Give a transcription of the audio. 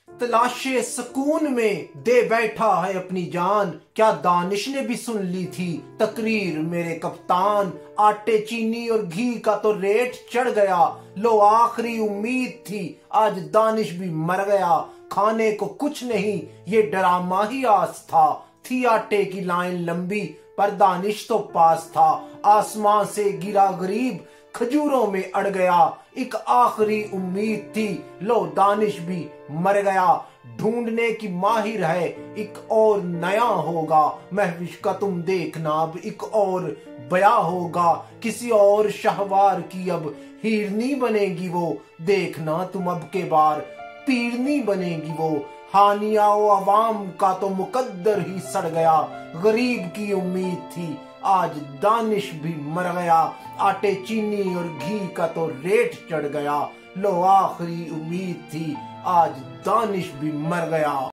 तलाशे सुकून में दे बैठा है अपनी जान। क्या दानिश ने भी सुन ली थी तकरीर मेरे कप्तान। आटे चीनी और घी का तो रेट चढ़ गया, लो आखिरी उम्मीद थी आज दानिश भी मर गया। खाने को कुछ नहीं ये ड्रामा ही आस था, थी आटे की लाइन लंबी पर दानिश तो पास था। आसमां से गिरा गरीब खजूरों में अड़ गया, एक आखिरी उम्मीद थी लो दानिश भी मर गया। ढूंढने की माहिर है एक और नया होगा, महविश का तुम देखना अब एक और बया होगा। किसी और शाहवार की अब हिरनी बनेगी वो, देखना तुम अब के बार पीरनी बनेगी वो। हानिया अवाम का तो मुकद्दर ही सड़ गया, गरीब की उम्मीद थी आज दानिश भी मर गया। आटे चीनी और घी का तो रेट चढ़ गया, लो आखिरी उम्मीद थी आज दानिश भी मर गया।